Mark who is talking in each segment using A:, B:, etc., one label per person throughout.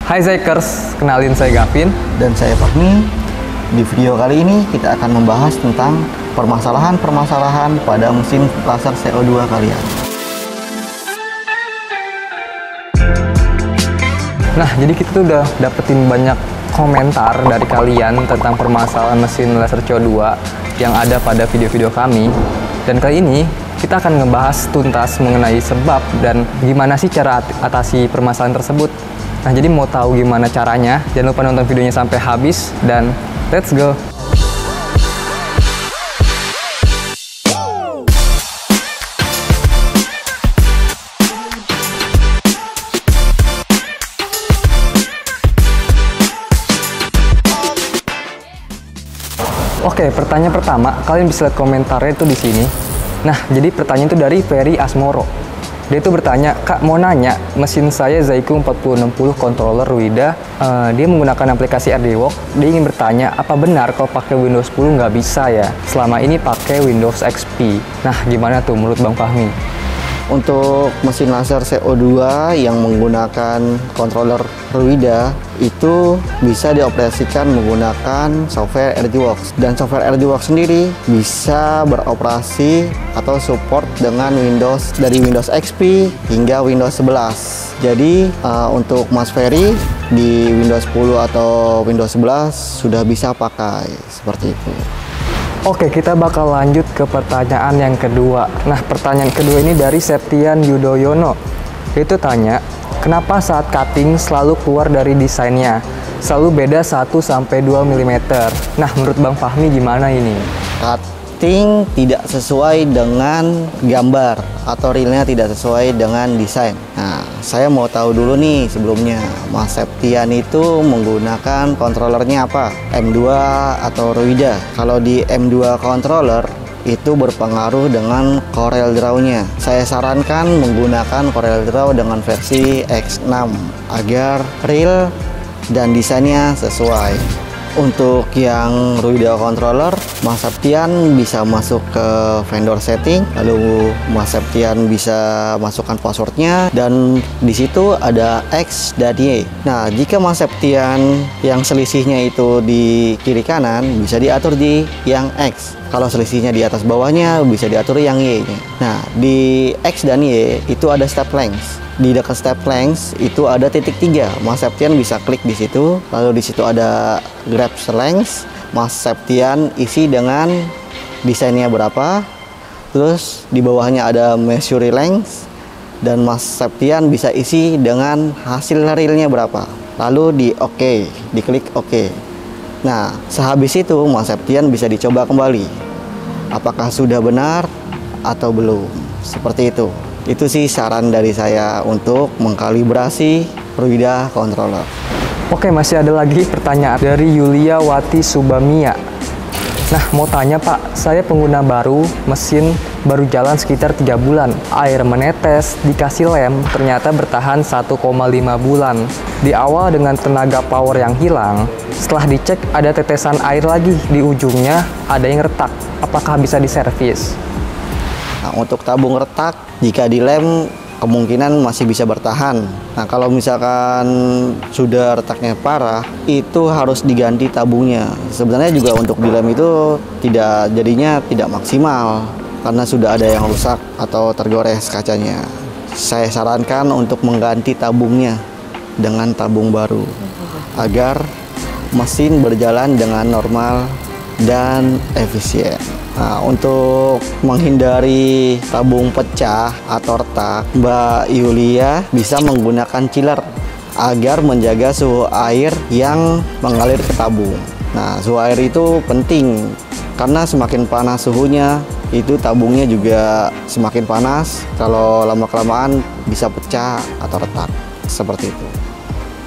A: Hai Zekers, kenalin saya Gavin.
B: Dan saya Fahmi. Di video kali ini kita akan membahas tentang permasalahan-permasalahan pada mesin laser CO2 kalian.
A: Nah, jadi kita tuh udah dapetin banyak komentar dari kalian tentang permasalahan mesin laser CO2 yang ada pada video-video kami. Dan kali ini kita akan ngebahas tuntas mengenai sebab dan gimana sih cara atasi permasalahan tersebut. Nah, jadi mau tahu gimana caranya, jangan lupa nonton videonya sampai habis dan let's go! Oke, pertanyaan pertama, kalian bisa lihat komentarnya itu di sini. Nah, jadi pertanyaan itu dari Ferry Asmoro. Dia itu bertanya, Kak mau nanya, mesin saya Zyco 4060 controller Ruida, dia menggunakan aplikasi RDWalk. Dia ingin bertanya, apa benar kalau pakai Windows 10 nggak bisa ya? Selama ini pakai Windows XP. Nah, gimana tuh menurut Bang Fahmi?
B: Untuk mesin laser CO2 yang menggunakan controller Ruida itu bisa dioperasikan menggunakan software RDWalk, dan software RDWalk sendiri bisa beroperasi atau support dengan Windows dari Windows XP hingga Windows 11. Jadi untuk Mas Ferry di Windows 10 atau Windows 11 sudah bisa pakai seperti itu.
A: Oke, kita bakal lanjut ke pertanyaan yang kedua. Nah, pertanyaan kedua ini dari Septian Yudhoyono. Dia itu tanya, kenapa saat cutting selalu keluar dari desainnya? Selalu beda 1-2 mm. Nah, menurut Bang Fahmi gimana ini?
B: Cutting tidak sesuai dengan gambar atau realnya tidak sesuai dengan desain. Nah, saya mau tahu dulu nih sebelumnya, Mas Septian itu menggunakan controllernya apa? M2 atau Ruida? Kalau di M2 controller itu berpengaruh dengan Corel Draw-nya. Saya sarankan menggunakan Corel Draw dengan versi X6 agar real dan desainnya sesuai. Untuk yang Ruida controller, Mas Septian bisa masuk ke vendor setting, lalu Mas Septian bisa masukkan passwordnya, dan di situ ada X dan Y. Nah, jika Mas Septian yang selisihnya itu di kiri kanan, bisa diatur di yang X. Kalau selisihnya di atas bawahnya, bisa diatur yang Y-nya. Nah, di X dan Y itu ada step length. Di dekat step length itu ada titik 3. Mas Septian bisa klik di situ, lalu di situ ada grab length. Mas Septian isi dengan desainnya berapa, terus di bawahnya ada measure length, dan Mas Septian bisa isi dengan hasil realnya berapa, lalu di OK, diklik OK. Nah, sehabis itu Mas Septian bisa dicoba kembali apakah sudah benar atau belum, seperti itu. Itu sih saran dari saya untuk mengkalibrasi Ruida controller.
A: Oke, masih ada lagi pertanyaan dari Yulia Wati Subamia. Nah, mau tanya Pak, saya pengguna baru, mesin baru jalan sekitar 3 bulan. Air menetes, dikasih lem, ternyata bertahan 1,5 bulan. Di awal dengan tenaga power yang hilang, setelah dicek ada tetesan air lagi di ujungnya, ada yang retak. Apakah bisa diservis?
B: Nah, untuk tabung retak, jika dilem kemungkinan masih bisa bertahan. Nah, kalau misalkan sudah retaknya parah, itu harus diganti tabungnya. Sebenarnya juga untuk dilem itu jadinya tidak maksimal karena sudah ada yang rusak atau tergores kacanya. Saya sarankan untuk mengganti tabungnya dengan tabung baru agar mesin berjalan dengan normal dan efisien. Nah, untuk menghindari tabung pecah atau retak, Mbak Yulia bisa menggunakan chiller agar menjaga suhu air yang mengalir ke tabung. Nah, suhu air itu penting karena semakin panas suhunya, itu tabungnya juga semakin panas. Kalau lama-kelamaan bisa pecah atau retak, seperti itu.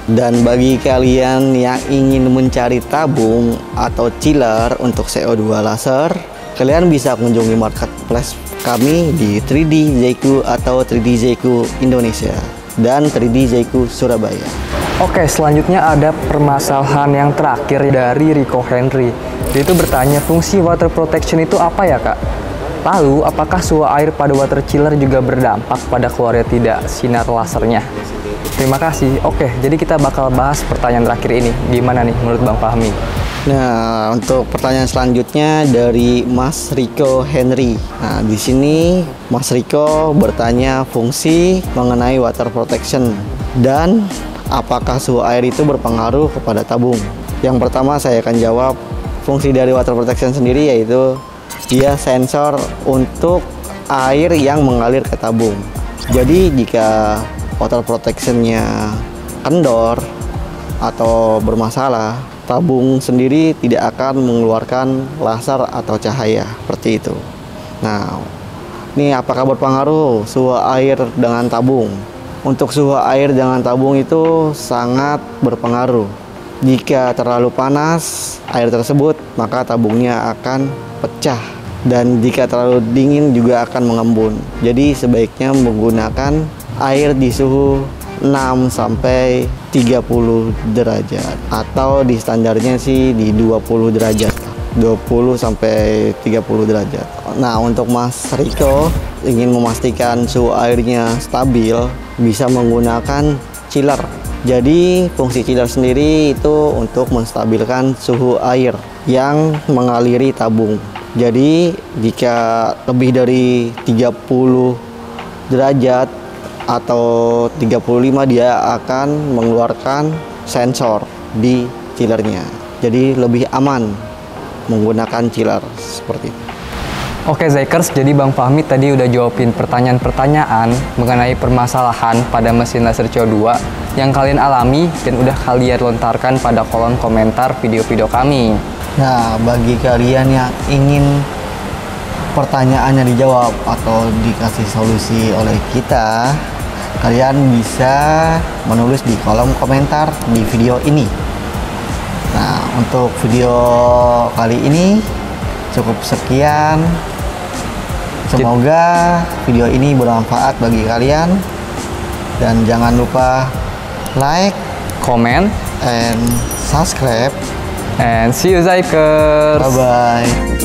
B: Dan bagi kalian yang ingin mencari tabung atau chiller untuk CO2 laser, kalian bisa kunjungi marketplace kami di 3D Zyco atau 3D Zyco Indonesia dan 3D Zyco Surabaya.
A: Oke, selanjutnya ada permasalahan yang terakhir dari Rico Henry. Dia itu bertanya, fungsi water protection itu apa ya Kak? Lalu, apakah suhu air pada water chiller juga berdampak pada keluarnya tidak sinar lasernya? Terima kasih. Oke, jadi kita bakal bahas pertanyaan terakhir ini. Gimana nih menurut Bang Fahmi?
B: Nah, untuk pertanyaan selanjutnya dari Mas Riko Henry. Nah, di sini Mas Riko bertanya fungsi mengenai water protection dan apakah suhu air itu berpengaruh kepada tabung. Yang pertama saya akan jawab, fungsi dari water protection sendiri yaitu dia sensor untuk air yang mengalir ke tabung. Jadi jika water protection-nya kendor atau bermasalah, tabung sendiri tidak akan mengeluarkan laser atau cahaya seperti itu. Nah, ini apakah berpengaruh suhu air dengan tabung? Untuk suhu air dengan tabung itu sangat berpengaruh. Jika terlalu panas air tersebut, maka tabungnya akan pecah. Dan jika terlalu dingin juga akan mengembun. Jadi sebaiknya menggunakan air di suhu 6 sampai 30 derajat atau di standarnya sih di 20 derajat. 20 sampai 30 derajat. Nah, untuk Mas Riko ingin memastikan suhu airnya stabil, bisa menggunakan chiller. Jadi fungsi chiller sendiri itu untuk menstabilkan suhu air yang mengaliri tabung. Jadi jika lebih dari 30 derajat atau 35 dia akan mengeluarkan sensor di chillernya. Jadi lebih aman menggunakan chiller seperti itu.
A: Oke Zaikers, jadi Bang Fahmi tadi udah jawabin pertanyaan-pertanyaan mengenai permasalahan pada mesin laser CO2 yang kalian alami dan udah kalian lontarkan pada kolom komentar video-video kami.
B: Nah, bagi kalian yang ingin pertanyaannya dijawab atau dikasih solusi oleh kita, kalian bisa menulis di kolom komentar di video ini. Nah, untuk video kali ini cukup sekian. Semoga video ini bermanfaat bagi kalian. Dan jangan lupa like,
A: Comment,
B: and subscribe.
A: and see you Zaikers.
B: Bye-bye.